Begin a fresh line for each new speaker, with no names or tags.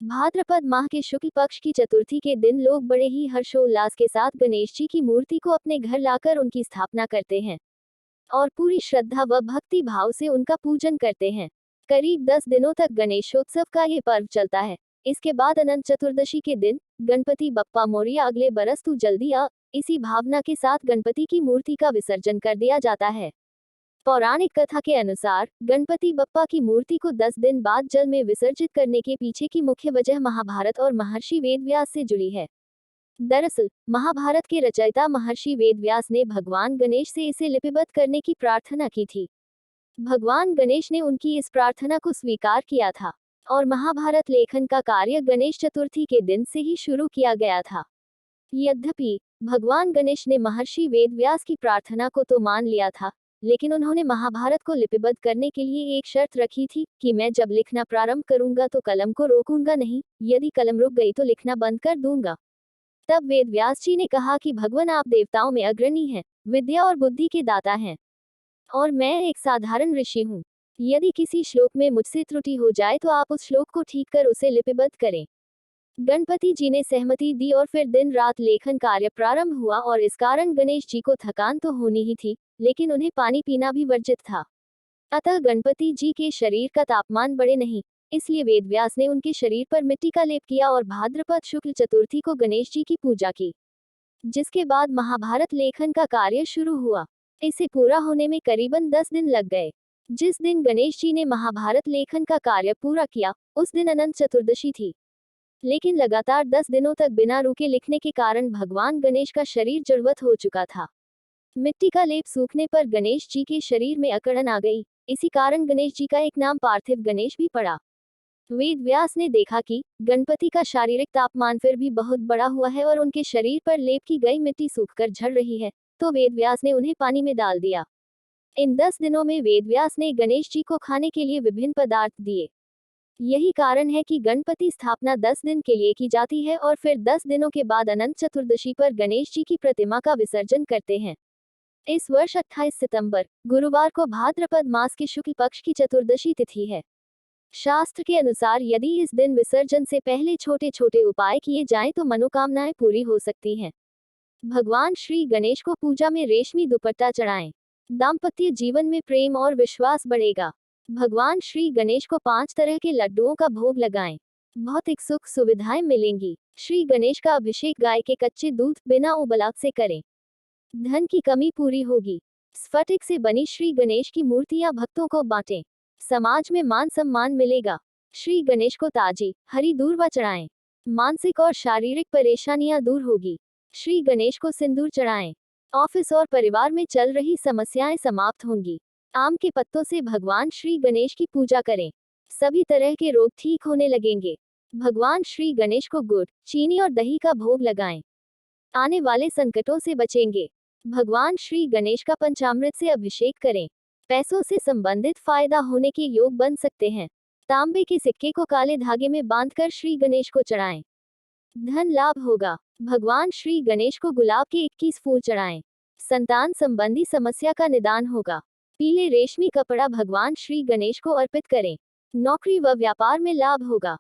भाद्रपद माह के शुक्ल पक्ष की चतुर्थी के दिन लोग बड़े ही हर्षोल्लास के साथ गणेश जी की मूर्ति को अपने घर लाकर उनकी स्थापना करते हैं और पूरी श्रद्धा व भक्ति भाव से उनका पूजन करते हैं। करीब 10 दिनों तक गणेशोत्सव का ये पर्व चलता है। इसके बाद अनंत चतुर्दशी के दिन गणपति बप्पा मोरिया अगले बरस तू जल्दी आ, इसी भावना के साथ गणपति की मूर्ति का विसर्जन कर दिया जाता है। पौराणिक कथा के अनुसार गणपति बप्पा की मूर्ति को 10 दिन बाद जल में विसर्जित करने के पीछे की मुख्य वजह महाभारत और महर्षि वेदव्यास से जुड़ी है। दरअसल महाभारत के रचयिता महर्षि वेदव्यास ने भगवान गणेश से इसे लिपिबद्ध करने की प्रार्थना की थी। भगवान गणेश ने उनकी इस प्रार्थना को स्वीकार किया था और महाभारत लेखन का कार्य गणेश चतुर्थी के दिन से ही शुरू किया गया था। यद्यपि भगवान गणेश ने महर्षि वेदव्यास की प्रार्थना को तो मान लिया था, लेकिन उन्होंने महाभारत को लिपिबद्ध करने के लिए एक शर्त रखी थी कि मैं जब लिखना प्रारंभ करूंगा तो कलम को रोकूंगा नहीं, यदि कलम रुक गई तो लिखना बंद कर दूंगा। तब वेदव्यास जी ने कहा कि भगवान, आप देवताओं में अग्रणी हैं, विद्या और बुद्धि के दाता हैं, और मैं एक साधारण ऋषि हूँ। यदि किसी श्लोक में मुझसे त्रुटि हो जाए तो आप उस श्लोक को ठीक कर उसे लिपिबद्ध करें। गणपति जी ने सहमति दी और फिर दिन रात लेखन कार्य प्रारंभ हुआ और इस कारण गणेश जी को थकान तो होनी ही थी, लेकिन उन्हें पानी पीना भी वर्जित था। अतः गणपति जी के शरीर का तापमान बढ़े नहीं, इसलिए वेदव्यास ने उनके शरीर पर मिट्टी का लेप किया और भाद्रपद शुक्ल चतुर्थी को गणेश जी की पूजा की, जिसके बाद महाभारत लेखन का कार्य शुरू हुआ। इसे पूरा होने में करीबन 10 दिन लग गए। जिस दिन गणेश जी ने महाभारत लेखन का कार्य पूरा किया उस दिन अनंत चतुर्दशी थी, लेकिन लगातार 10 दिनों तक बिना रुके लिखने के कारण भगवान गणेश का शरीर जड़वत हो चुका था। मिट्टी का लेप सूखने पर गणेश जी के शरीर में अकड़न आ गई। इसी कारण गणेश जी का एक नाम पार्थिव गणेश भी पड़ा। वेदव्यास ने देखा कि गणपति का शारीरिक तापमान फिर भी बहुत बड़ा हुआ है और उनके शरीर पर लेप की गई मिट्टी सूखकर झड़ रही है, तो वेदव्यास ने उन्हें पानी में डाल दिया। इन 10 दिनों में वेदव्यास ने गणेश जी को खाने के लिए विभिन्न पदार्थ दिए। यही कारण है कि गणपति स्थापना 10 दिन के लिए की जाती है और फिर 10 दिनों के बाद अनंत चतुर्दशी पर गणेश जी की प्रतिमा का विसर्जन करते हैं। इस वर्ष 28 सितंबर गुरुवार को भाद्रपद मास के शुक्ल पक्ष की चतुर्दशी तिथि है। शास्त्र के अनुसार यदि इस दिन विसर्जन से पहले छोटे छोटे उपाय किए जाएं तो मनोकामनाएं पूरी हो सकती हैं। भगवान श्री गणेश को पूजा में रेशमी दुपट्टा चढ़ाएं। दाम्पत्य जीवन में प्रेम और विश्वास बढ़ेगा। भगवान श्री गणेश को 5 तरह के लड्डुओं का भोग लगाएं। भौतिक सुख सुविधाएं मिलेंगी। श्री गणेश का अभिषेक गाय के कच्चे दूध बिना उबला से करें। धन की कमी पूरी होगी। स्फटिक से बनी श्री गणेश की मूर्तियां भक्तों को बांटें। समाज में मान सम्मान मिलेगा। श्री गणेश को ताजी हरी दूर्वा चढ़ाएं। मानसिक और शारीरिक परेशानियां दूर होगी। श्री गणेश को सिंदूर चढ़ाएं। ऑफिस और परिवार में चल रही समस्याएं समाप्त होंगी। आम के पत्तों से भगवान श्री गणेश की पूजा करें। सभी तरह के रोग ठीक होने लगेंगे। भगवान श्री गणेश को गुड़, चीनी और दही का भोग लगाएं। आने वाले संकटों से बचेंगे। भगवान श्री गणेश का पंचामृत से अभिषेक करें। पैसों से संबंधित फायदा होने के योग बन सकते हैं। तांबे के सिक्के को काले धागे में बांधकर श्री गणेश को चढ़ाएं। धन लाभ होगा। भगवान श्री गणेश को गुलाब के 21 फूल चढ़ाएं। संतान संबंधी समस्या का निदान होगा। पीले रेशमी कपड़ा भगवान श्री गणेश को अर्पित करें। नौकरी व व्यापार में लाभ होगा।